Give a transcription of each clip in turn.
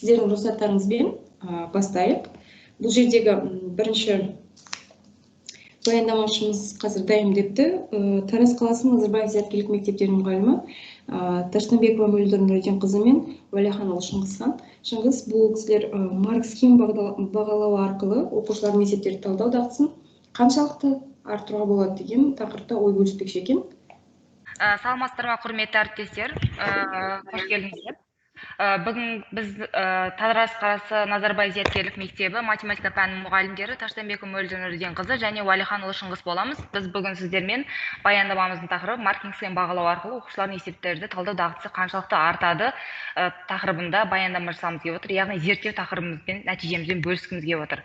сіздердің рұқсаттарыңызбен бастайық. Бұл жердегі бірінші баяндамашымыз қазір дайын депті. Тараз қаласының Назарбаев зияткерлік мектептерінің мұғалімі Таштанбекова Мөлдір Нұриденқызы мен Уәлиханұлы Шыңғыс бұл кісілер маркс-хим бағалау арқылы оқушылардың есептерді талдау дағдысын қаншалықты арттыруға болады деген тақырыпта ой бөліспекші екен. Саламатсыздар ма, құрметті әріптестер, қош келдіңіздер. Бүгін біз Тараз қаласы Назарбаев зияткерлік мектебі математика пәнінің мұғалімдері Таштанбекова Мөлдір Нұриденқызы және Уәлиханұлы Шыңғыс боламыз. Біз бүгін сіздермен баяндамамыздың тақырыбы маркетинг бағалау арқылы оқушылардың есептерді талдау дағдысы қаншалықты артады тақырыбында баяндама жасамыз келіп отыр. Яғни зерттеу тақырыбымызбен нәтижемізбен бөліскіміз келіп отыр.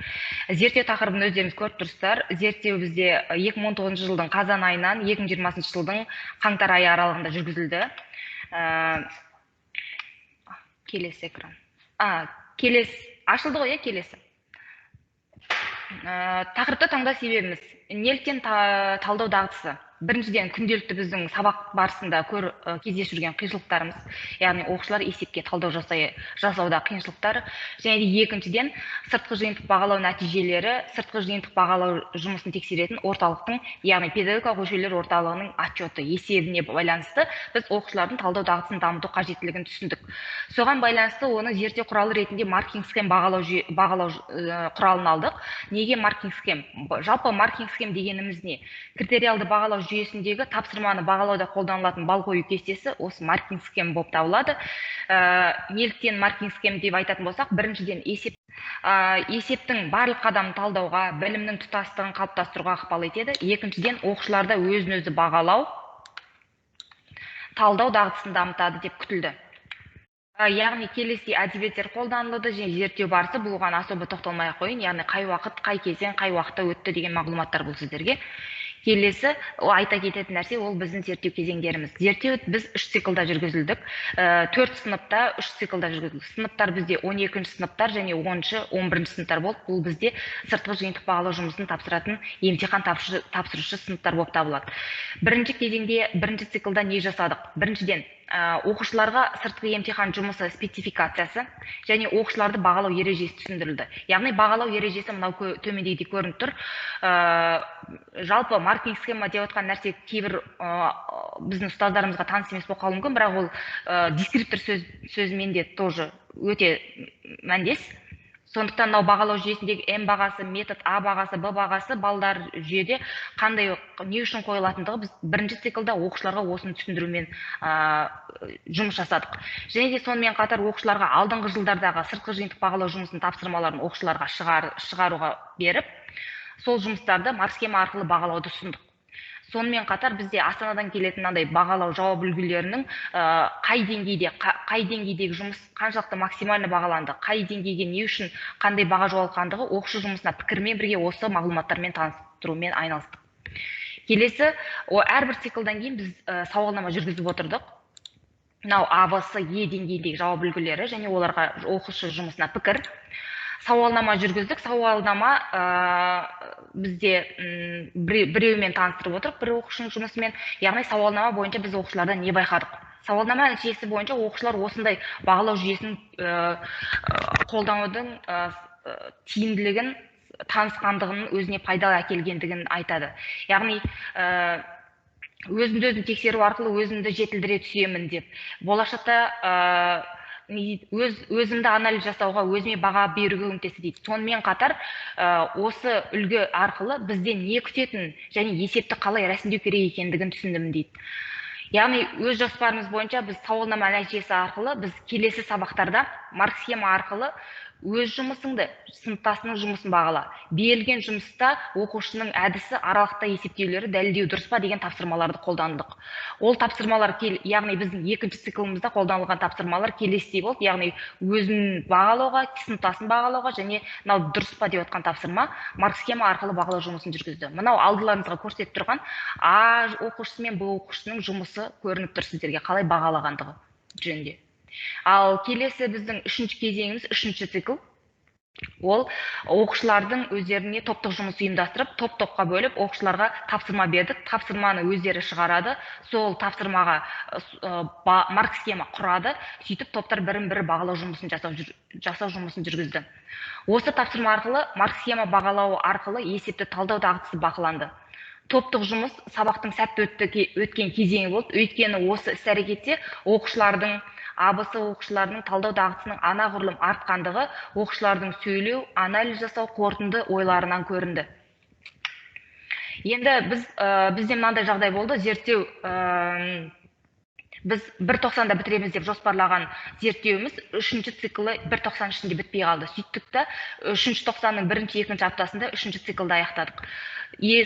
Зерттеу тақырыбын өздеріңіз көріп тұрсыздар. Зерттеу бізде 2019 жылдың қазан айынан 2020 жылдың қаңтар айы аралығында жүргізілді. Келесі экран. Келесі ашылды ғой, келесі. Тақырыпты таңдау себебіміз неліктен талдау дағдысы? Біріншіден, күнделікті біздің сабақ барысында кездесіп жүрген қиыншылықтарымыз, яғни оқушылар есепке талдау жасауда қиыншылықтары, және де екіншіден, сыртқы жиынтық бағалау нәтижелері, сыртқы жиынтық бағалау жұмысын тексеретін орталықтың, яғни педагогикалық өлшеулер орталығының отчеты есебіне байланысты біз оқушылардың талдау дағдысын дамыту қажеттілігін түсіндік. Соған байланысты оны зерттеу құралы ретінде маркетинг схем бағалау құралын алдық. Неге маркетинг схем? Жалпы маркетинг схем дегеніміз не? Критериалды бағалау жүйесіндегі тапсырманы бағалауда қолданылатын балл қою кестесі осы маркетинг схем болып табылады. Неліктен маркетинг схем деп айтатын болсақ, біріншіден есептің барлық қадамын талдауға, білімнің тұтастығын қалыптастыруға ықпал етеді. Екіншіден, оқушыларда өзін-өзі бағалау, талдау дағдысын дамытады деп күтілді. Яғни келесі әдебиеттер қолданылды және зерттеу барысы бұл оған особо тоқталмай қойын, яғни қай уақыт, қай кезең, қай уақытта өтті деген мағлұматтар бұл сіздерге. Келесі айта кететін нәрсе ол біздің зерттеу кезеңдеріміз. Зерттеу біз 3 циклда жүргізілдік. 4 сыныпта 3 циклда жүргізілдік. Сыныптар бізде 12-ші сыныптар және 10-ші, 11-ші сыныптар болды. Бұл бізде сыртқы жиынтық бағалау жұмысын тапсыратын емтихан тапсырушы сыныптар болып табылады. Бірінші кезеңде, бірінші циклда не жасадық? Біріншіден, оқушыларға сыртқы емтихан жұмысы спецификациясы және оқушыларды бағалау ережесі түсіндірілді. Яғни бағалау ережесі мынау төмендегідей көрініп тұр. Жалпы маркетинг схема деп отқан нәрсе кейбір біздің ұстаздарымызға таныс емес болып қалуы мүмкін, бірақ ол дескриптор сөзімен де тоже өте мәндес. Сондықтан мынау бағалау жүйесіндегі М бағасы, метод А бағасы, Б бағасы балдар жүйеде қандай не үшін қойылатындығы біз бірінші циклда оқушыларға осыны түсіндірумен жұмыс жасадық. Және де сонымен қатар оқушыларға алдыңғы жылдардағы сыртқы жиынтық бағалау жұмысының тапсырмаларын оқушыларға шығаруға беріп, сол жұмыстарды марксхема арқылы бағалауды ұсындық. Сонымен қатар бізде Астанадан келетін мынандай бағалау жауап үлгілерінің қай деңгейдегі жұмыс қаншалықты максимально бағаланды, қай деңгейге не үшін қандай баға жоғалтқандығы оқушы жұмысына пікірмен бірге осы мағлұматтармен таныстырумен айналыстық. Келесі, әрбір циклдан кейін біз сауалнама жүргізіп отырдық. Мынау АВС Е деңгейдегі жауап үлгілері және оларға оқушы жұмысына пікір. Сауалнама жүргіздік. Сауалнама бізде біреумен таныстырып отырып, бір оқушының жұмысымен, яғни сауалнама бойынша біз оқушылардан не байқадық? Сауалнама нәтижесі бойынша оқушылар осындай бағалау жүйесін қолданудың тиімділігін, танысқандығының өзіне пайдалы әкелгендігін айтады. Яғни өзімді тексеру арқылы өзімді жетілдіре түсемін деп. Болашақта өзімді анализ жасауға, өзіме баға беруге көмектесті дейді. Сонымен қатар осы үлгі арқылы бізден не күтетін және есепті қалай рәсімдеу керек екендігін түсіндім дейді. Яғни өз жоспарымыз бойынша біз сауалнама нәтижесі арқылы біз келесі сабақтарда марксхема арқылы өз жұмысыңды, сыныптасының жұмысын бағала. Берілген жұмыста оқушының әдісі аралықта есептеулері дәлелдеу дұрыс па деген тапсырмаларды қолдандық. Ол тапсырмалар, яғни біздің екінші циклымызда қолданылған тапсырмалар келесідей болды. Яғни өзін бағалауға, сыныптасын бағалауға және мынау дұрыс па деп отқан тапсырма марксхема арқылы бағалау жұмысын жүргізді. Мынау алдыларыңызға көрсетіп тұрған А оқушысы мен Б оқушысының жұмысы көрініп тұр сіздерге қалай бағалағандығы жөнінде. Ал келесі біздің үшінші кезеңіміз, үшінші цикл. Ол оқушылардың өздеріне топтық жұмыс ұйымдастырып, топ-топқа бөліп, оқушыларға тапсырма бердік. Тапсырманы өздері шығарады. Сол тапсырмаға марк схема құрады. Сөйтіп топтар бірін-бірі бағалау жұмысын жасау жұмысын жүргізді. Осы тапсырма арқылы марк схема бағалауы арқылы есепті талдау дағдысы бақыланды. Топтық жұмыс сабақтың сәтті өткен кезеңі болды. Өйткені осы іс-әрекетте оқушылардың оқушыларының талдау дағдысының анағұрлым артқандығы оқушылардың сөйлеу, анализ жасау, қорытынды ойларынан көрінді. Енді бізде мынандай жағдай болды. Зерттеу біз 1.90-да бітіреміз деп жоспарлаған зерттеуіміз 3-ші циклы 1.90 ішінде бітпей қалды. Сөйттік та 3-ші тоқсанның 1-2 аптасында 3-ші циклды аяқтадық.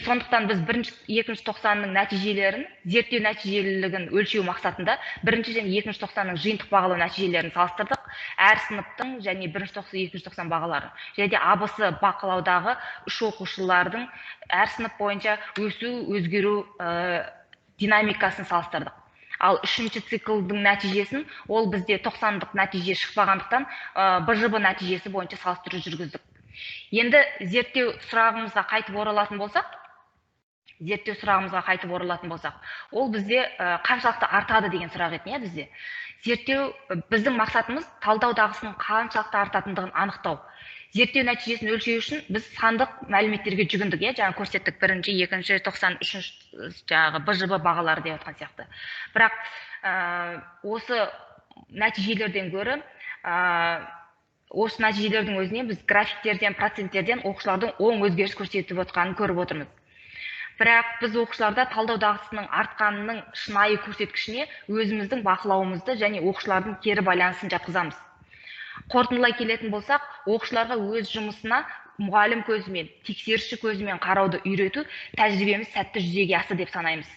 Сондықтан біз 2-ші тоқсанның нәтижелерін, зерттеу нәтижелілігін өлшеу мақсатында 1-ші және 2-ші тоқсанның жиынтық бағалау нәтижелерін салыстырдық. Әр сыныптың және 1-ші тоқсан, 2-ші тоқсан бағалары. Және АБС бақылаудағы 3 оқушылардың әр сынып бойынша өсу, өзгеру динамикасын салыстырдық. Ал 3-ші циклдың нәтижесін, ол бізде 90-дық нәтиже шықпағандықтан БЖБ нәтижесі бойынша салыстыру жүргіздік. Енді зерттеу сұрағымызға қайтып оралатын болсақ, ол бізде қаншалықты артады деген сұрақ еді бізде. Зерттеу біздің мақсатымыз талдау дағдысының қаншалықты артатындығын анықтау. Зерттеу нәтижесін өлшеу үшін біз сандық мәліметтерге жүгіндік, жаңа көрсеттік 1-ші, 2-ші, 93 жаңағы БЖБ бағалары деп жатқан сияқты. Бірақ осы нәтижелерден гөрі осы нәтижелердің өзіне біз графиктерден, проценттерден оқушылардың оң өзгеріс көрсетіп отқанын көріп отырмыз. Бірақ біз оқушыларда талдау дағдысының артқанының шынайы көрсеткішіне өзіміздің бақылауымызды және оқушылардың кері байланысын жатқызамыз. Қорытындылай келетін болсақ, оқушыларға өз жұмысына мұғалім көзімен, тексеруші көзімен қарауды үйрету тәжірибеміз сәтті жүзеге асты деп санаймыз.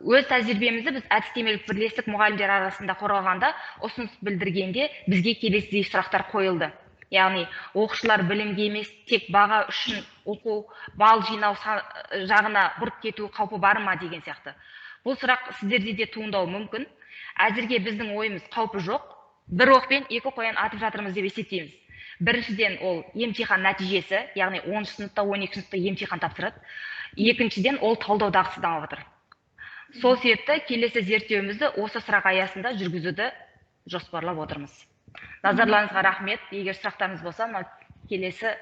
Өз тәжірибемізді біз әдістемелік бірлестік мұғалімдер арасында қорғағанда, ұсыныс білдіргенде бізге келесідей сұрақтар қойылды. Яғни, оқушылар білімге емес, тек баға үшін оқу, балл жинау жағына бұрып кету қаупі бар ма деген сияқты. Бұл сұрақ сіздерде де туындауы мүмкін. Әзірге біздің ойымыз қаупі жоқ. Бір оқпен екі қоян атып жатырмыз деп есептейміз. Біріншіден ол емтихан нәтижесі, яғни 10-шы сыныпта, 12-ші сыныпта емтихан тапсырады. Екіншіден ол талдау дағдысы дамып жатыр. Сол себепті келесі зерттеуімізді осы сұрақ аясында жүргізуді жоспарлап отырмыз. Назарларыңызға рахмет. Егер сұрақтарыңыз болса, келесі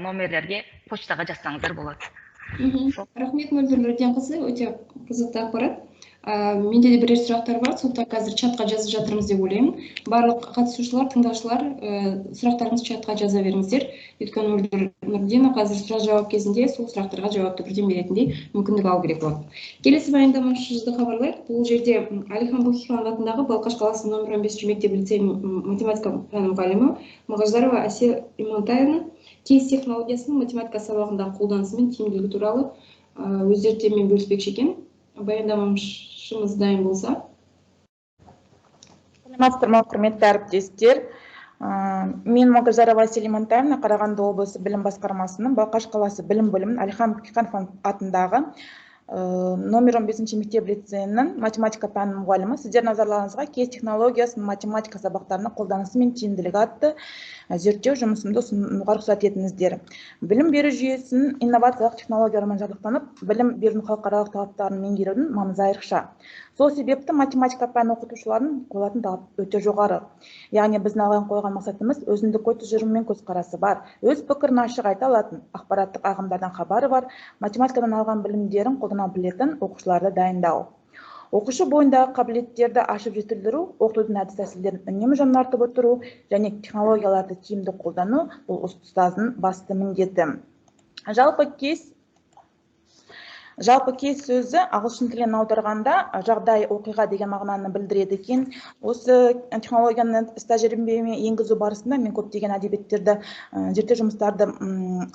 номерлерге почтаға жазсаңыздар болады. Рахмет Мөлдір Нұрденқызы, өте қызықты ақпарат. Менде де бірер сұрақтар бар, сондықтан қазір чатқа жазып жатырмыз деп ойлаймын. Барлық қатысушылар, тыңдаушылар, сұрақтарыңызды чатқа жаза беріңіздер. Өйткені Мөлдір Нұрденова қазір сұрақ-жауап кезінде сол сұрақтарға жауапты бірден беретіндей мүмкіндік алу керек болады. Келесі баяндамашымызды хабарлайық. Бұл жерде Әлихан Бөкейханов атындағы Балқаш қаласының номер 15-ші мектеп-лицей математика пәні мұғалімі Мағаждарова Әсия Имантаевна кейс технологиясының математика сабағында қолданысы мен тиімділігі туралы өз зерттеуімен бөліспекші екен. Баяндамашымыз дайын болса. Саламатсыздар ма, құрметті әріптестер. Мен Мағаждарова Әсия Имантаевна, Қарағанды облысы білім басқармасының Балқаш қаласы білім бөлімінің Әлихан Бөкейханов атындағы номер 15-ші мектеп-лицейінің математика пәні мұғалімі. Сіздер назарларыңызға кейс технологиясының математика сабақтарының қолданысы мен тиімділігі атты зерттеу жұмысымды ұсынуға рұқсат етіңіздер. Білім беру жүйесінің инновациялық технологиялармен жабдықтанып, білім берудің халықаралық талаптарын меңгерудің маңызы айрықша. Сол себепті математика пәні оқытушыларының қойылатын талап өте жоғары. Яғни біздің алға қойған мақсатымыз өзіндік ой тұжырымы мен көзқарасы бар, өз пікірін ашық айта алатын, ақпараттық ағымдардан хабары бар, математикадан алған білімдерін қолдана білетін оқушыларды дайындау. Оқушы бойындағы қабілеттерді ашып жетілдіру, оқытудың әдіс тәсілдерін үнемі жаңартып отыру және технологияларды тиімді қолдану бұл ұстаздың басты міндеті. Жалпы кейс сөзі ағылшын тілінен аударғанда жағдай оқиға деген мағынаны білдіреді екен. Осы технологияны тәжірибеме енгізу барысында мен көптеген әдебиеттерді, зерттеу жұмыстарды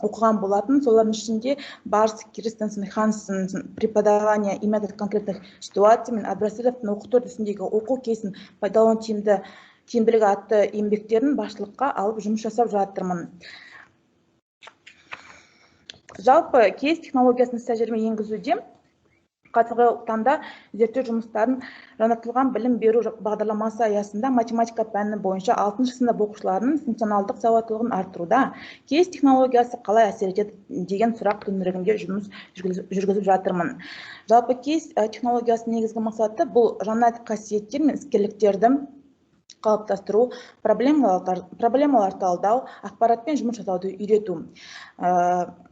оқыған болатын. Солардың ішінде Барс, Кирстенсен, Хансен, преподавание и метод конкретных ситуаций мен Абрасиловтың оқыту үрдісіндегі оқу кейсін пайдалану тиімділігі атты еңбектерін басшылыққа алып жұмыс жасап жатырмын. Жалпы кейс технологиясын тәжірибеме енгізуде қазіргі таңда зерттеу жұмыстарын жаңартылған білім беру бағдарламасы аясында математика пәні бойынша 6 сынып оқушыларының функционалдық сауаттылығын арттыруда кейс технологиясы қалай әсер етеді деген сұрақ төңірегінде жұмыс жүргізіп жатырмын. Жалпы кейс технологиясының негізгі мақсаты бұл жаңа қасиеттер мен іскерліктерді қалыптастыру, проблемалар талдау, ақпаратпен жұмыс жасауды үйрету.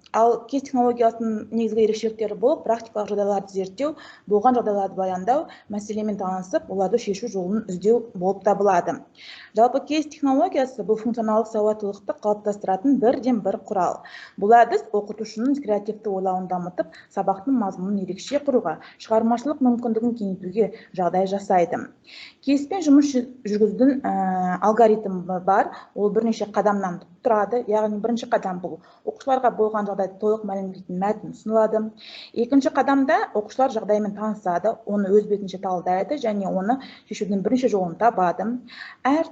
Ал кейс технологиясының негізгі ерекшеліктері болып, практикалық жағдайларды зерттеу, болған жағдайларды баяндау, мәселемен танысып, оларды шешу жолын іздеу болып табылады. Жалпы кейс технологиясы бұл функционалдық сауаттылықты қалыптастыратын бірден-бір құрал. Бұл әдіс оқытушының креативті ойлауын дамытып, сабақтың мазмұнын ерекше құруға, шығармашылық мүмкіндігін кеңейтуге жағдай жасайды. Кейспен жұмыс жүргізудің алгоритмі бар, ол бірнеше қадамнан тұрады. Яғни бірінші қадам бұл оқушыларға болған жағдайды толық мәлімдейтін мәтін ұсынылады. Екінші қадамда оқушылар жағдаймен танысады, оны өз бетінше талдайды және оны шешудің бірінші жолын табады. Әр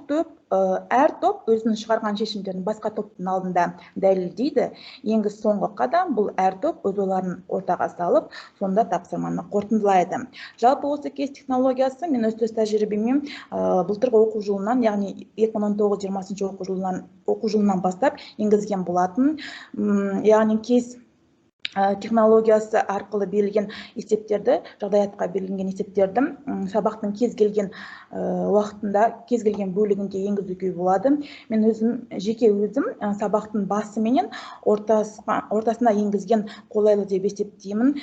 топ өзінің шығарған шешімдерін басқа топтың алдында дәлелдейді. Ең соңғы қадам бұл әр топ өз ойларын ортаға салып, сонда тапсырманы қорытындылайды. Жалпы осы кейс технологиясы мен өз тәжірибеммен былтырғы оқу жылынан, яғни 2019-20 оқу жылынан бастап енгізген болатын. Яғни кейс технологиясы арқылы берілген есептерді, жағдаятқа берілген есептерді сабақтың кез келген уақытында, кез келген бөлігінде енгізуге болады. Мен жеке өзім сабақтың басы менен ортасына енгізген қолайлы деп есептеймін.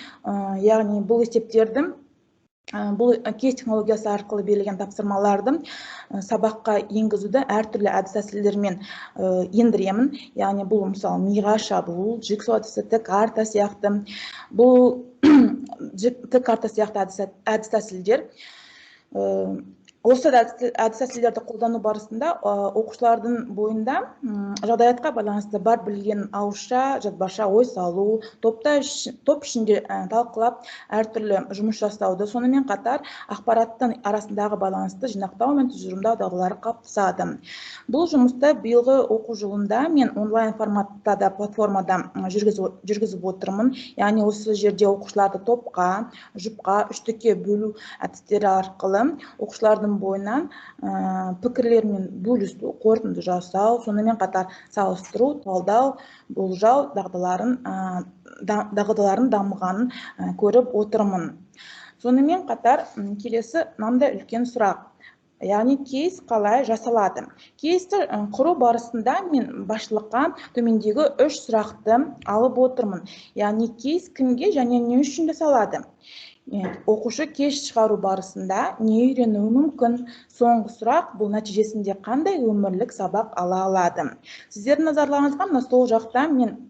Яғни бұл есептерді бұл кейс технологиясы арқылы берілген тапсырмаларды сабаққа енгізуді әртүрлі әдіс тәсілдермен ендіремін. Яғни бұл мысалы миға шабуыл, жигсау әдісі, Т-карта сияқты. Бұл Т-карта сияқты әдіс тәсілдер. Осы әдіс тәсілдерді қолдану барысында оқушылардың бойында жағдаятқа байланысты бар білген ауызша, жазбаша ой салу, топ ішінде талқылап әртүрлі жұмыс жасауды, сонымен қатар ақпараттың арасындағы балансты жинақтау мен тұжырымдау дағдылары қалыптасады. Бұл жұмысты биылғы оқу жылында мен онлайн форматта да платформада жүргізіп отырмын. Яғни осы жерде оқушыларды топқа, жұпқа, үштікке бөлу әдістері арқылы оқушылардың бойынан пікірлермен бөлісу, қорытынды жасау, сонымен қатар салыстыру, талдау, болжау дағдыларын дамығанын көріп отырмын. Сонымен қатар келесі мынандай үлкен сұрақ. Яғни кейс қалай жасалады? Кейсті құру барысында мен басшылыққа төмендегі 3 сұрақты алып отырмын. Яғни кейс кімге және не үшін жасалады? Оқушы кейс шығару барысында не үйренуі мүмкін? Соңғы сұрақ, бұл нәтижесінде қандай өмірлік сабақ ала алады? Сіздердің назарларыңызға мына сол жақта мен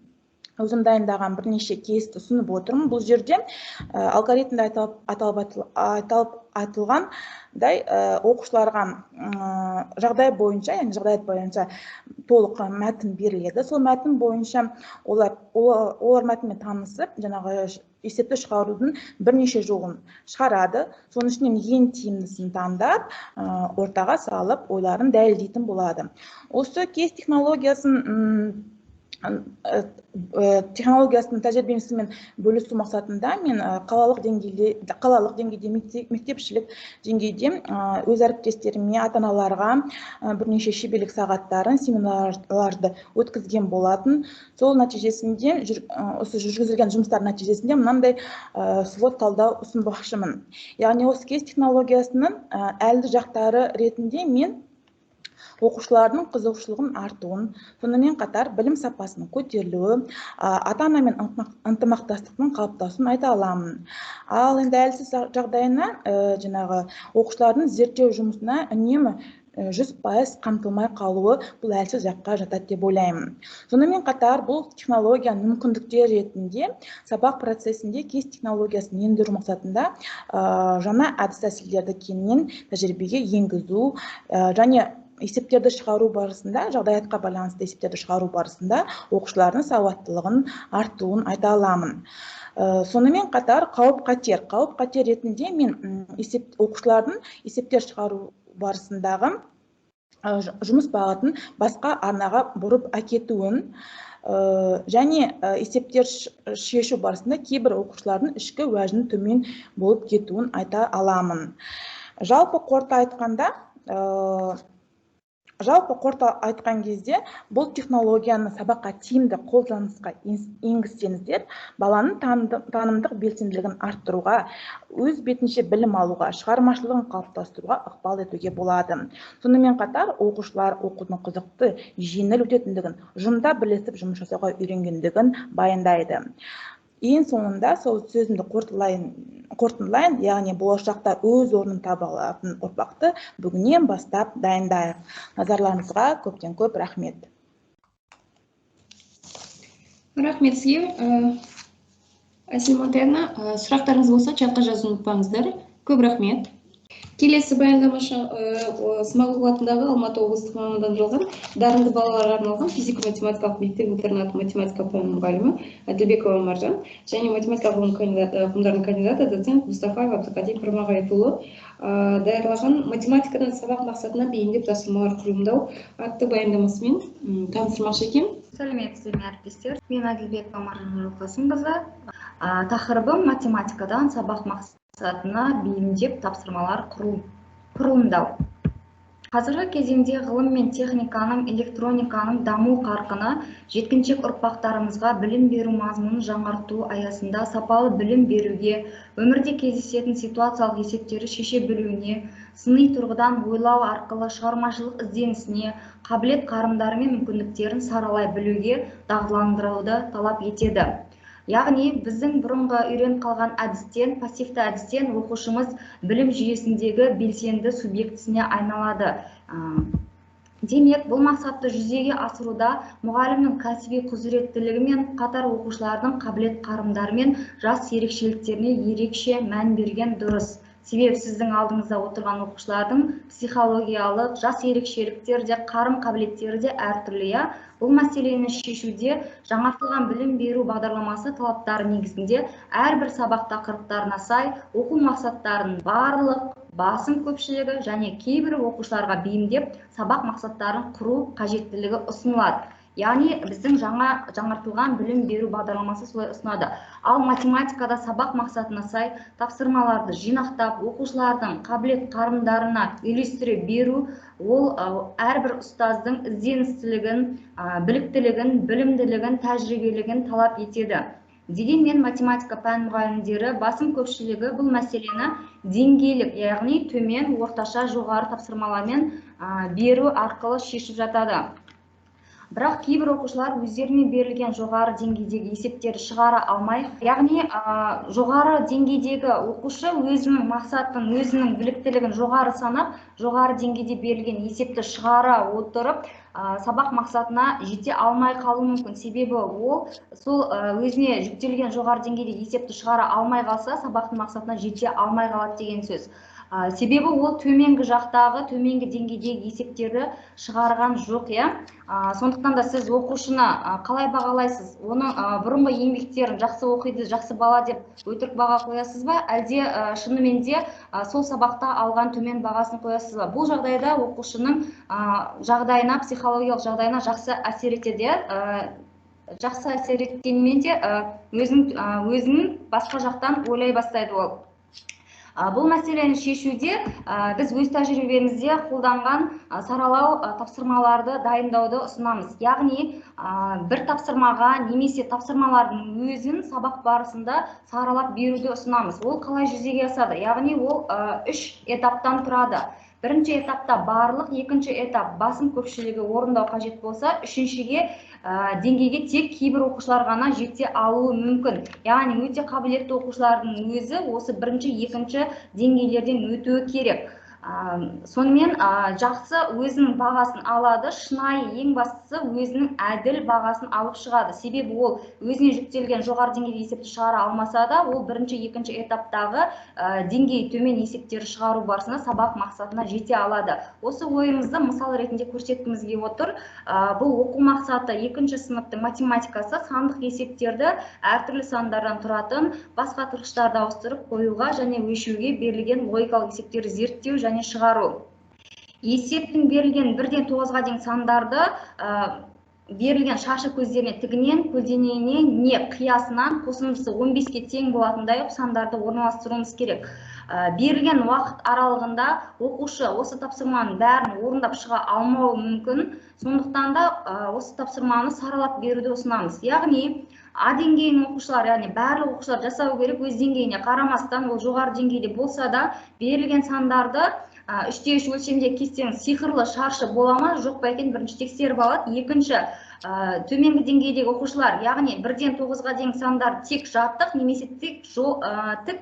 өзім дайындаған бірнеше кейсті ұсынып отырмын. Бұл жерде алгоритмде айтылғандай оқушыларға жағдай бойынша, яғни жағдаят бойынша толық мәтін беріледі. Сол мәтін бойынша олар мәтінмен танысып, жаңағы есепті шығарудың бірнеше жолын шығарады. Соның ішінен ең тиімдісін таңдап, ортаға салып, ойларын дәлелдейтін болады. Осы кейс технологиясының тәжірибесімен бөлісу мақсатында мен қалалық деңгейде, мектепшілік деңгейде өз әріптестеріме, ата-аналарға бірнеше шеберлік сағаттарын, семинарларды өткізген болатын. Сол нәтижесінде, осы жүргізілген жұмыстар нәтижесінде мынандай свод талдау ұсынбақшымын. Яғни осы кейс технологиясының әлді жақтары ретінде мен оқушылардың қызығушылығын артуын, сонымен қатар білім сапасының көтерілуі, ата-анамен ынтымақтастықтың қалыптасуын айта аламын. Ал енді әлсіз жағдайына, жаңағы оқушылардың зерттеу жұмысына үнемі 100% қамтылмай қалуы бұл әлсіз жаққа жатады деп ойлаймын. Сонымен қатар бұл технологияның мүмкіндіктері ретінде сабақ процесінде кейс технологиясын ендіру мақсатында жаңа әдіс тәсілдерді кеңінен тәжірибеге енгізу және есептерді шығару барысында, жағдаятқа байланысты есептерді шығару барысында оқушылардың сауаттылығын артуын айта аламын. Сонымен қатар қауіп-қатер ретінде мен оқушылардың есептер шығару барысындағы жұмыс бағытын басқа арнаға бұрып әкетуін және есептер шешу барысында кейбір оқушылардың ішкі уәжінің төмен болып кетуін айта аламын. Жалпы қорыта айтқан кезде бұл технологияны сабаққа тиімді қолданысқа енгізсеңіздер, баланың танымдық белсенділігін арттыруға, өз бетінше білім алуға, шығармашылығын қалыптастыруға ықпал етуге болады. Сонымен қатар, оқушылар оқудың қызықты, жеңіл өтетіндігін, ұжымда бірлесіп жұмыс жасауға үйренгендігін баяндайды. Ең соңында сол сөзімді қорытындылайын, яғни болашақта өз орнын таба алатын ұрпақты бүгіннен бастап дайындайық. Назарларыңызға көптен көп рахмет. Рахмет сізге. Әсел Монтаяна, сұрақтарыңыз болса чатқа жазуды ұмытпаңыздар. Көп рахмет. Келесі баяндамашы Смағұл атындағы Алматы облыстық мамандандырылған дарынды балаларға арналған физико-математикалық мектеп-интернат математика пәнінің мұғалімі Әділбекова Маржан және математика ғылымдарының кандидаты доцент Мұстафаев Абдықадир Пірмағайыпұлы даярлаған математикадан сабақ мақсатына бейімдеп тапсырмалар құрылымдау атты баяндамасымен таныстырмақшы екен. Сәлеметсіздер ме әріптестер? Мен Әділбекова Маржан Жарылқасынқызы. Тақырыбым математикадан сабақ мақсатына бейімдеп тапсырмалар құрылымдау. Қазіргі кезеңде ғылым мен техниканың, электрониканың даму қарқыны жеткіншек ұрпақтарымызға білім беру мазмұнын жаңарту аясында сапалы білім беруге, өмірде кездесетін ситуациялық есептерді шеше білуіне, сыни тұрғыдан ойлау арқылы шығармашылық ізденісіне, қабілет қарымдары мен мүмкіндіктерін саралай білуге дағдыландыруды талап етеді. Яғни, біздің бұрынғы үйреніп қалған әдістен, пассивті әдістен оқушымыз білім жүйесіндегі белсенді субъектісіне айналады. Демек, бұл мақсатты жүзеге асыруда мұғалімнің кәсіби құзыреттілігі мен қатар оқушылардың қабілет қарымдары мен жас ерекшеліктеріне ерекше мән берген дұрыс. Себебі сіздің алдыңызда отырған оқушылардың психологиялық, жас ерекшеліктері де, қарым қабілеттері де әртүрлі. Бұл мәселені шешуде жаңартылған білім беру бағдарламасы талаптары негізінде әрбір сабақ тақырыптарына сай оқу мақсаттарының барлық, басым көпшілігі және кейбір оқушыларға бейімдеп сабақ мақсаттарын құру қажеттілігі ұсынылады. Яғни біздің жаңартылған білім беру бағдарламасы солай ұсынады. Ал математикада сабақ мақсатына сай тапсырмаларды жинақтап, оқушылардың қабілет қарымдарына үйлестіре беру, ол әрбір ұстаздың ізденістілігін, біліктілігін, білімділігін, тәжірибелігін талап етеді. Дегенмен математика пән мұғалімдері басым көпшілігі бұл мәселені деңгейлік, яғни төмен, орташа, жоғары тапсырмалармен беру арқылы шешіп жатады. Бірақ кейбір оқушылар өздеріне берілген жоғары деңгейдегі есептерді шығара алмай, яғни жоғары деңгейдегі оқушы өзінің мақсатын, өзінің біліктілігін жоғары санап, жоғары деңгейде берілген есепті шығара отырып, сабақ мақсатына жете алмай қалуы мүмкін. Себебі ол сол өзіне жүктелген жоғары деңгейде есепті шығара алмай қалса, сабақтың мақсатына жете алмай қалады деген сөз. Себебі ол төменгі жақтағы, төменгі деңгейдегі есептерді шығарған жоқ. Сондықтан да сіз оқушыны қалай бағалайсыз? Оның бұрынғы еңбектерін жақсы оқиды, жақсы бала деп өтірік баға қоясыз ба? Әлде шынымен де сол сабақта алған төмен бағасын қоясыз ба? Бұл жағдайда оқушының жағдайына, психологиялық жағдайына жақсы әсер етеді. Жақсы әсер еткенмен де өзін басқа жақтан ойлай бастайды ол. Бұл мәселені шешуде біз өз тәжірибемізде қолданған саралау тапсырмаларды дайындауды ұсынамыз. Яғни, бір тапсырмаға немесе тапсырмалардың өзін сабақ барысында саралап беруді ұсынамыз. Ол қалай жүзеге асады? Яғни, ол 3 этаптан тұрады. Бірінші этапта барлық, екінші этап басым көпшілігі орындау қажет болса, үшіншіге деңгейге тек кейбір оқушылар ғана жете алуы мүмкін. Яғни өте қабілетті оқушылардың өзі осы бірінші, екінші деңгейлерден өтуі керек. Сонымен жақсы өзінің бағасын алады, шынайы ең бастысы өзінің әділ бағасын алып шығады. Себебі ол өзіне жүктелген жоғары деңгейде есепті шығара алмаса да, ол бірінші, екінші этаптағы деңгей төмен есептерді шығару барысында сабақ мақсатына жете алады. Осы ойымызды мысал ретінде көрсеткімізге отыр. Бұл оқу мақсаты екінші сыныптың математикасы сандық есептерді әртүрлі сандардан тұратын басқа тұрғыштарды ауыстырып қоюға және өлшеуге берілген логикалық есептерді зерттеу және шығару. есептің берілген 1-ден 9-ға дейін сандарды берілген шаршы көздеріне тігінен, көлденеңіне не қиясынан қосындысы 15-ке тең болатындай сандарды орналастыруымыз керек. Берілген уақыт аралығында оқушы осы тапсырманың бәрін орындап шыға алмауы мүмкін. Сондықтан да осы тапсырманы саралап беруді ұсынамыз. Яғни А деңгейінің оқушылары, яғни барлық оқушылар жасау керек өз деңгейіне қарамастан, ол жоғары деңгейде болса да, берілген сандарды 3/3 өлшемде кестенің сиқырлы шаршы бола ма, жоқ па екен бірінші тексеріп алады. Екінші, төменгі деңгейдегі оқушылар, яғни 1-ден 9-ға дейін сандар тек жаттық немесе тік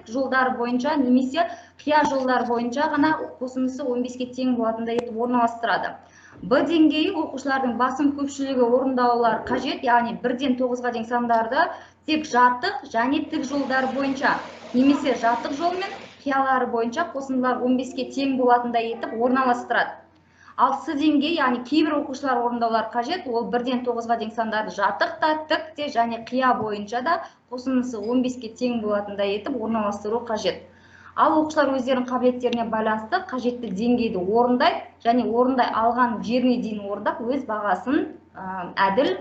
жолдар бойынша немесе қия жолдар бойынша ғана қосындысы 15-ке тең болатындай етіп орналастырады. Б деңгейі оқушылардың басым көпшілігі орындаулар қажет, яғни 1-ден 9-ға дейін сандарды тек жаттық және тік жолдар бойынша немесе жаттық жолмен қиялары бойынша қосындылар 15-ке тең болатындай етіп орналастырады. Ал С деңгейі, яғни кейбір оқушылар орындаулар қажет, ол 1-ден 9-ға дейін сандарды жаттық та, тік те және қия бойынша да қосындысы 15-ке тең болатындай етіп орналастыру қажет. Ал оқушылар өздерінің қабілеттеріне байланысты қажетті деңгейді орындайды және орындай алған жеріне дейін орындап өз бағасын әділ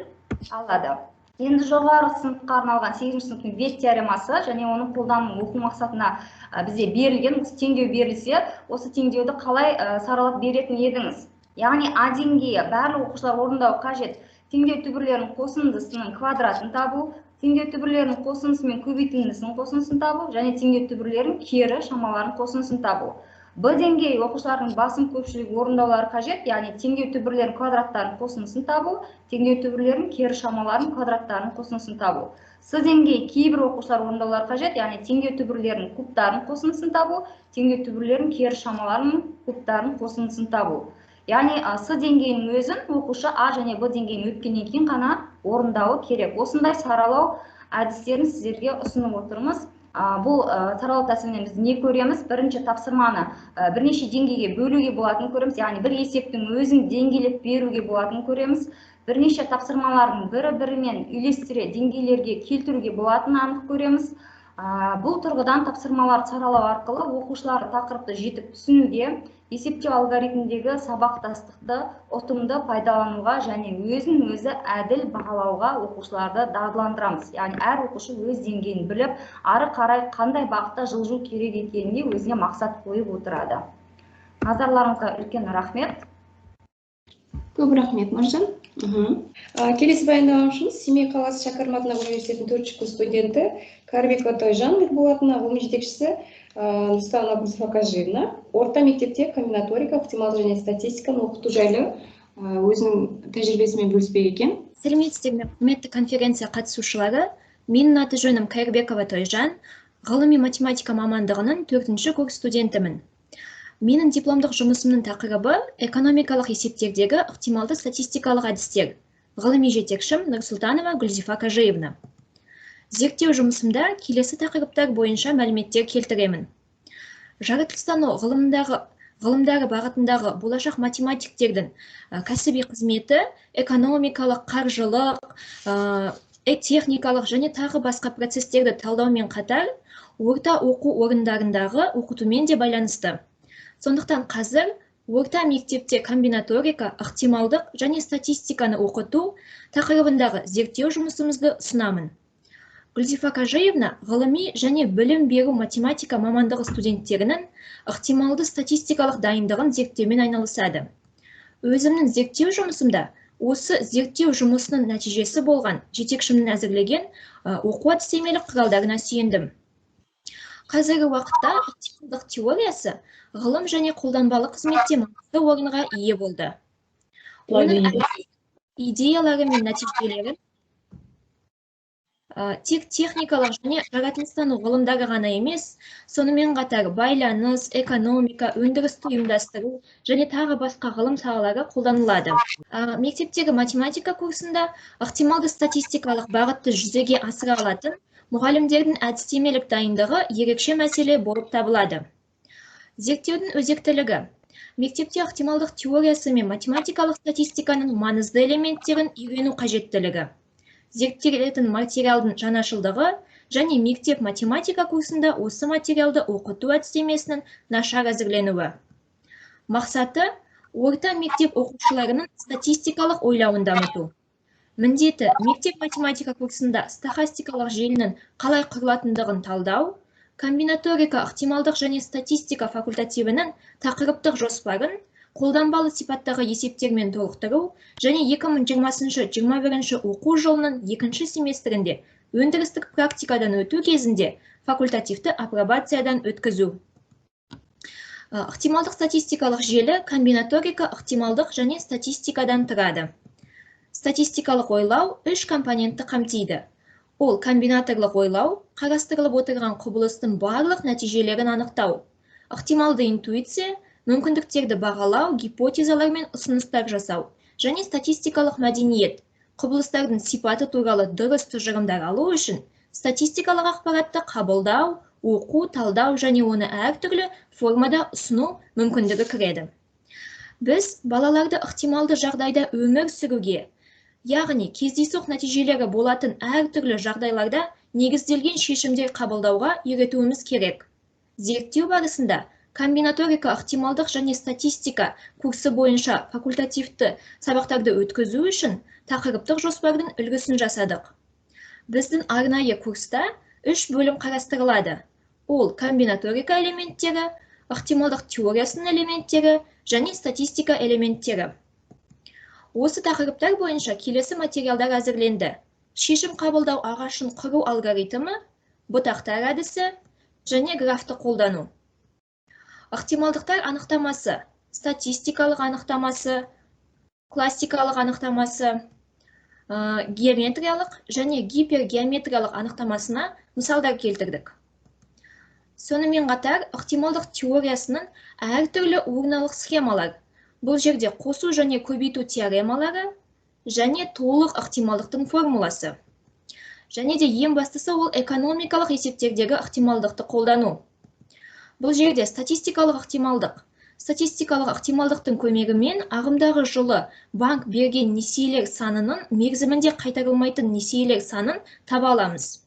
алады. Енді жоғары сыныпқа арналған 8-ші сыныптың бет теоремасы және оның қолданылуын оқу мақсатына бізде берілген, осы теңдеу берілсе, осы теңдеуді қалай саралап беретін едіңіз? Яғни А деңгейі барлық оқушылар орындау қажет. Теңдеу түбірлерінің қосындысының квадратын табу, теңдеу түбірлерінің қосындысы мен көбейтіндісінің қосындысын табу және теңдеу түбірлерінің кері шамаларын қосындысын табу. Б деңгейі оқушылардың басым көпшілігі орындаулары қажет, яғни теңдеу түбірлерінің квадраттарының қосындысын табу, теңдеу түбірлерінің кері шамаларының квадраттарының қосындысын табу. С деңгейі кейбір оқушылар орындаулары қажет, яғни теңдеу түбірлерінің кубтарының қосындысын табу, теңдеу түбірлерінің кері шамаларының кубтарының қосындысын табу. Яғни С деңгейінің өзін оқушы А және Б деңгейін өткеннен кейін ғана орындауы керек. Осындай саралау әдістерін сіздерге ұсынып отырмыз. Бұл саралау тәсілінен біз не көреміз? Бірінші тапсырманы бірнеше деңгейге бөлуге болатынын көреміз, яғни бір есептің өзін деңгейлеп беруге болатынын көреміз. Бірнеше тапсырмалардың бірі-бірімен үйлестіре деңгейлерге келтіруге болатынын анық көреміз. Бұл тұрғыдан тапсырмалар саралау арқылы оқушылар тақырыпты жетіп түсінуге, есептеу алгоритміндегі сабақтастықты ұтымды пайдалануға және өзін өзі әділ бағалауға оқушыларды дағдыландырамыз. Яғни әр оқушы өз деңгейін біліп, ары қарай қандай бағытта жылжу керек екеніне өзіне мақсат қойып отырады. Назарларыңызға үлкен рахмет. Көп рахмет, Маржан. Келесі баяндамашымыз Семей қаласы Шәкәрім атындағы университетінің 4-ші курс студенті Карбекова Тойжан болатыны, ғылым жетекшісі Нұрсұлтанова Абдусафа Кажиевна. Орта мектепте комбинаторика, оптималды және статистиканы оқыту жайлы өзінің тәжірибесімен бөліспек екен. Сәлеметсіздер ме, құрметті конференция қатысушылары. Менің аты жөнім Карбекова Тойжан, ғылыми математика мамандығының 4-ші курс студентімін. Менің дипломдық жұмысымның тақырыбы экономикалық есептердегі ықтималды статистикалық әдістер. Ғылыми жетекшім Нұрсұлтанова Гүлзифа Кажиевна. Зерттеу жұмысымда келесі тақырыптар бойынша мәліметтер келтіремін. Жаратылыстану ғылымдары бағытындағы болашақ математиктердің кәсіби қызметі экономикалық, қаржылық, техникалық және тағы басқа процестерді талдаумен қатар орта оқу орындарындағы оқытумен де байланысты. Сондықтан қазір орта мектепте комбинаторика, ықтималдық және статистиканы оқыту тақырыбындағы зерттеу жұмысымызды ұсынамын. Гүлзифа Кажиевна ғылыми және білім беру математика мамандығы студенттерінің ықтималды статистикалық дайындығын зерттеумен айналысады. Өзімнің зерттеу жұмысымда осы зерттеу жұмысының нәтижесі болған жетекшімнің әзірлеген оқу әдістемелік құралдарына сүйендім. Қазіргі уақытта ықтималдық теориясы ғылым және қолданбалы қызметте маңызды орынға ие болды. Оның идеялары мен нәтижелері тек техникалық және жаратылыстану ғылымдары ғана емес, сонымен қатар байланыс, экономика, өндірісті ұйымдастыру және тағы басқа ғылым салалары қолданылады. Мектептегі математика курсында ықтималды статистикалық бағытты жүзеге асыра алатын мұғалімдердің әдістемелік дайындығы ерекше мәселе болып табылады. Зерттеудің өзектілігі. Мектепте ықтималдық теориясы мен математикалық статистиканың маңызды элементтерін үйрену қажеттілігі. Зерттелетін материалдың жаңашылдығы және мектеп математика курсында осы материалды оқыту әдістемесінің нашар әзірленуі. Мақсаты орта мектеп оқушыларының статистикалық ойлауын дамыту. Міндеті мектеп математика курсында стохастикалық желінің қалай құрылатындығын талдау, комбинаторика, ықтималдық және статистика факультативінің тақырыптық жоспарын қолданбалы сипаттағы есептермен толықтыру және 2020-21 оқу жылының 2 семестрінде өндірістік практикадан өту кезінде факультативті апробациядан өткізу. Ықтималдық статистикалық желі комбинаторика, ықтималдық және статистикадан тұрады. Статистикалық ойлау 3 компонентті қамтиды. Ол комбинаторлық ойлау, қарастырылып отырған құбылыстың барлық нәтижелерін анықтау. Ықтималды интуиция, мүмкіндіктерді бағалау, гипотезалар мен ұсыныстар жасау. Және статистикалық мәдениет, құбылыстардың сипаты туралы дұрыс тұжырымдар алу үшін статистикалық ақпаратты қабылдау, оқу, талдау және оны әртүрлі формада ұсыну мүмкіндігі кіреді. Біз балаларды ықтималды жағдайда өмір сүруге, яғни кездейсоқ нәтижелері болатын әртүрлі жағдайларда негізделген шешімдер қабылдауға үйретуіміз керек. Зерттеу барысында комбинаторика, ықтималдық және статистика курсы бойынша факультативті сабақтарды өткізу үшін тақырыптық жоспардың үлгісін жасадық. Біздің арнайы курста 3 бөлім қарастырылады. Ол комбинаторика элементтері, ықтималдық теориясының элементтері және статистика элементтері. Осы тақырыптар бойынша келесі материалдар әзірленді. Шешім қабылдау ағашын құру алгоритмі, бұтақтар әдісі және графты қолдану. Ықтималдықтар анықтамасы, статистикалық анықтамасы, классикалық анықтамасы, геометриялық және гипергеометриялық анықтамасына мысалдар келтірдік. Сонымен қатар, ықтималдық теориясының әртүрлі орналық схемалар. Бұл жерде қосу және көбейту теоремалары және толық ықтималдықтың формуласы. Және де ең бастысы ол экономикалық есептердегі ықтималдықты қолдану. Бұл жерде статистикалық ықтималдық. Статистикалық ықтималдықтың көмегімен ағымдағы жылы банк берген несиелер санының мерзімінде қайтарылмайтын несиелер санын таба аламыз.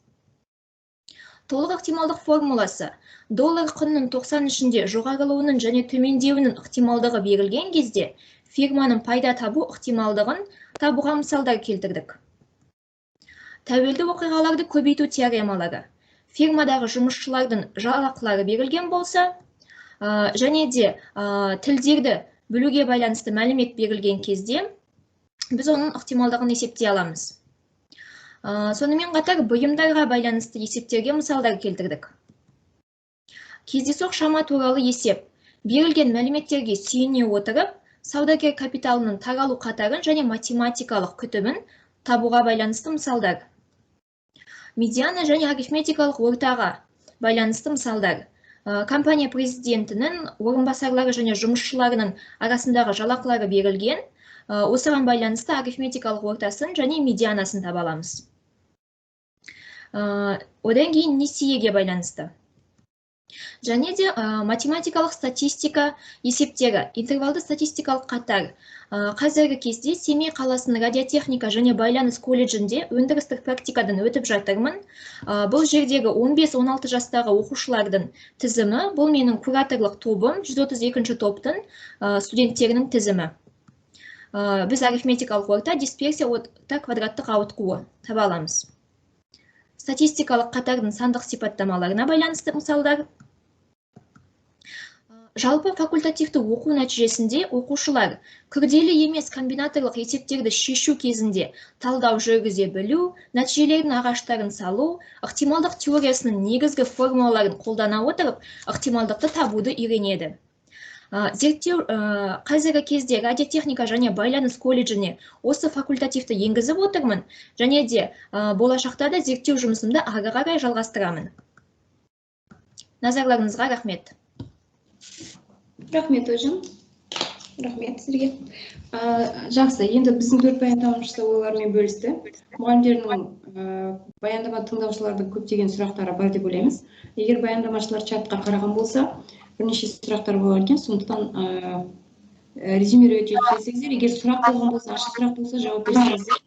Толық ықтималдық формуласы доллар құнының 90 ішінде жоғарылауының және төмендеуінің ықтималдығы берілген кезде фирманың пайда табу ықтималдығын табуға мысалдар келтірдік. Тәуелді оқиғаларды көбейту теоремалары. Фирмадағы жұмысшылардың жалақылары берілген болса, және де тілдерді бөлуге байланысты мәлімет берілген кезде біз оның ықтималдығын есептей аламыз. Сонымен қатар бұйымдарға байланысты есептерге мысалдар келтірдік. Кездейсоқ шама туралы есеп берілген мәліметтерге сүйене отырып, саудагер капиталының таралу қатарын және математикалық күтімін табуға байланысты мысалдар. Медиана және арифметикалық ортаға байланысты мысалдар. Компания президентінің орынбасарлары және жұмысшыларының арасындағы жалақылары берілген, осыған байланысты арифметикалық ортасын және медианасын таба аламыз. Одан кейін несиеге байланысты. Және де математикалық статистика есептері, интервалды статистикалық қатар. Қазіргі кезде Семей қаласының радиотехника және байланыс колледжінде өндірістік практикадан өтіп жатырмын. Бұл жердегі 15-16 жастағы оқушылардың тізімі, бұл менің кураторлық тобым, 132 топтың студенттерінің тізімі. Біз арифметикалық орта, дисперсия орта квадраттық ауытқуы таба аламыз. Статистикалық қатардың сандық сипаттамаларына байланысты мысалдар. Жалпы факультативті оқу нәтижесінде оқушылар күрделі емес комбинаторлық есептерді шешу кезінде талдау жүргізе білу, нәтижелердің ағаштарын салу, ықтималдық теориясының негізгі формулаларын қолдана отырып, ықтималдықты табуды үйренеді. Зерттеу қазіргі кезде радиотехника және байланыс колледжіне осы факультативті енгізіп отырмын, және де болашақта да зерттеу жұмысымды ары қарай жалғастырамын. Назарларыңызға рахмет. Рахмет Өзім. Рахмет сізге. Жақсы, енді біздің 4 баяндамашысы ойларымен бөлісті. Мұғалімдердің баяндама тыңдаушылардың көптеген сұрақтары бар деп ойлаймыз. Егер баяндамашылар чатқа қараған болса, бірнеше сұрақтар болар екен, сондықтан резюмировать етсеңіздер, егер сұрақ болған болса, ашық сұрақ болса, жауап берсеңіздер.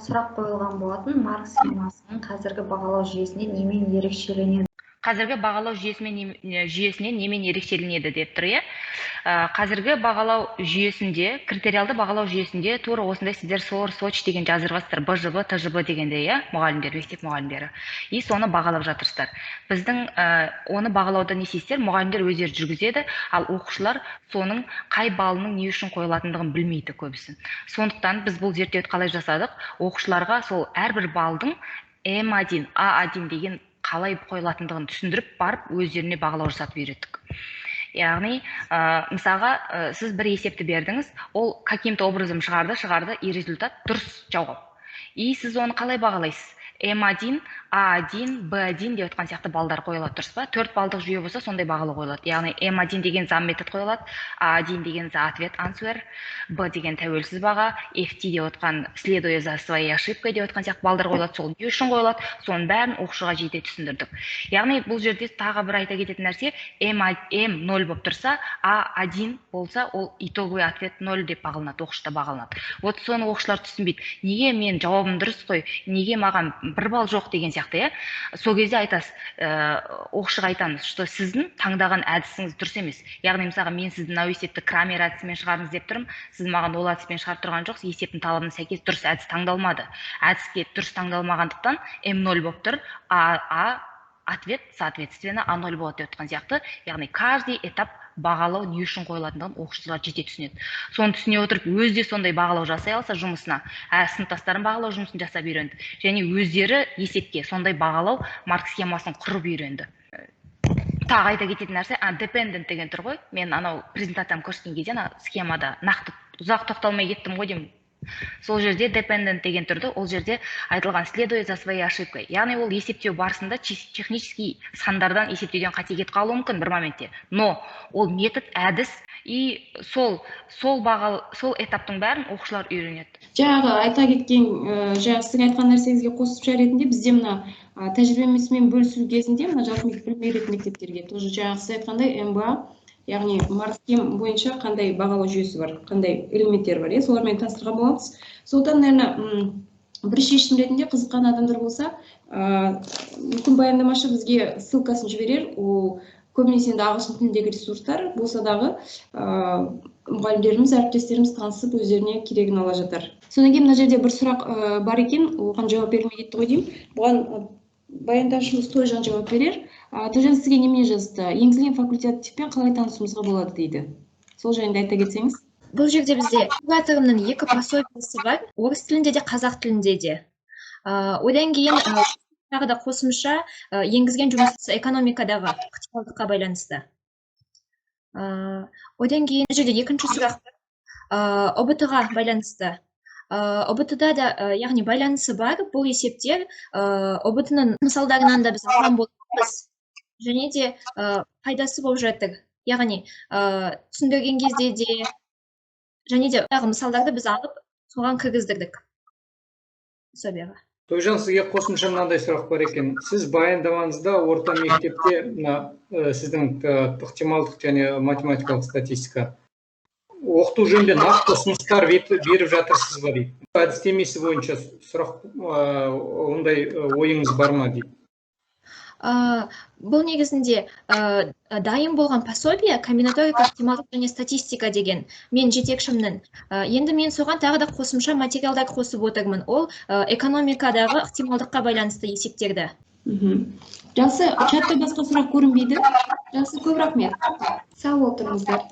Сұрақ қойылған болатын, Маркс схемасының қазіргі бағалау жүйесінен немен ерекшеленеді? қазіргі бағалау жүйесінен немен ерекшеленеді деп тұр, иә. Қазіргі бағалау жүйесінде, критериалды бағалау жүйесінде тура осындай сіздер соч деген жазып жатсыздар, БЖБ, ТЖБ дегенде, иә, мұғалімдер, мектеп мұғалімдері. И соны бағалап жатырсыздар. Біздің оны бағалауда не істейсіздер? Мұғалімдер өздері жүргізеді, ал оқушылар соның қай балының не үшін қойылатындығын білмейді көбісі. Сондықтан біз бұл зерттеуді қалай жасадық? Оқушыларға сол әрбір балдың М1, А1 деген қалай қойылатындығын түсіндіріп барып өздеріне бағалау жасатып үйреттік. Яғни, мысалға, сіз бір есепті бердіңіз, ол каким-то образом шығарды, и результат дұрыс жауап. И сіз оны қалай бағалайсыз? М1, А1, Б1 деп отқан сияқты балдар қойылады, дұрыс па? 4 балдық жүйе болса, сондай бағалы қойылады. Яғни, М1 деген зам метод қойылады, А1 деген за ответ, answer, Б деген тәуелсіз баға, FT деп отқан следуя за своей ошибкой деп отқан сияқты балдар қойылады. Сол не үшін қойылады? Соның бәрін оқушыға жете түсіндірдік. Яғни, бұл жерде тағы бір айта кететін нәрсе, М0 болып тұрса, А1 болса, ол итоговый ответ 0 деп бағаланады, оқушыда бағаланады. Вот соны оқушылар түсінбейді. Неге мен жауабым дұрыс қой, неге маған бір бал жоқ деген сияқты, иә. Сол кезде айтасыз, оқушыға айтамыз, что сіздің таңдаған әдісіңіз дұрыс емес. Яғни, мысалға, мен сіздің мынау есепті Крамер әдісімен шығарыңыз деп тұрмын, сіз маған ол әдіспен шығарып тұрған жоқсыз, есептің талабына сәйкес дұрыс әдіс таңдалмады. Әдіске дұрыс таңдалмағандықтан М0 болып тұр, ответ, соответственно, А0 болады деп отқан сияқты. Яғни, каждый этап бағалау не үшін қойылатындығын оқушылар жете түсінеді. Соны түсіне отырып, өзде сондай бағалау жасай алса жұмысына, сыныптастарын бағалау жұмысын жасап үйренді. Және өздері есепке сондай бағалау марк схемасын құрып үйренді. Тағы айта кететін нәрсе, dependent деген тұр ғой. Мен анау презентациям көрсеткен кезде схемада нақты ұзақ тоқталмай кеттім ғой деймін. Сол жерде dependent деген тұрды, ол жерде айтылған следуя за своей ошибкой. Яғни ол есептеу барысында технический сандардан есептеуден қате кетіп қалуы мүмкін бір моментте. Но ол метод, әдіс и сол этаптың бәрін оқушылар үйренеді. Жаңағы айта кеткен, жаңағы сіздің айтқан нәрсеңізге қосымша ретінде бізде мына тәжірибемізбен бөлісу кезінде мына жалпы білім беретін мектептерге тоже жаңағы сіз айтқандай МБА, яғни марк схема бойынша қандай бағалау жүйесі бар, қандай элементтер бар, солармен таныстырған боламыз. Сондықтан, наверное, бір шешім ретінде қызыққан адамдар болса, мүмкін баяндамашы бізге ссылкасын жіберер, ол көбінесе енді ағылшын тіліндегі ресурстар болса дағы мұғалімдеріміз, әріптестеріміз танысып өздеріне керегін ала жатар. Содан кейін мына жерде бір сұрақ бар екен, оған жауап бермей кетті ғой деймін. Бұған баяндаушымыз Тойжан жауап берер. Тойжан сізге немен жазды? Енгізілген факультативпен қалай танысуымызға болады дейді. Сол жайында айта кетсеңіз. Бұл жерде бізде кураторының екі пособиесі бар, орыс тілінде де, қазақ тілінде де. Одан кейін тағы да қосымша енгізген жұмысы экономикадағы ықтималдыққа байланысты. Одан кейін жерде екінші сұрақ ОБТ-ға байланысты. ОБТ-да да, яғни байланысы бар, бұл есептер ОБТ-ның мысалдарынан да біз алған боламыз, және де пайдасы болып жатыр. Яғни түсіндірген кезде де, және де мысалдарды біз алып, соған кіргіздірдік. Тойжан, сізге қосымша мынандай сұрақ бар екен. Сіз баяндамаңызда орта мектепте сіздің ықтималдық және математикалық статистика оқыту жөнінде нақты ұсыныстар беріп жатырсыз ба дейді. Әдістемесі бойынша сұрақ, ондай ойыңыз бар ма дейді. Бұл негізінде дайын болған пособие, комбинаторика, ықтималдық және статистика деген мен жетекшімнің. Енді мен соған тағы да қосымша материалдар қосып отырмын. Ол экономикадағы ықтималдыққа байланысты есептерді. Жақсы, чатта басқа сұрақ көрінбейді. Жақсы, көп рахмет. Сау отырыңыздар.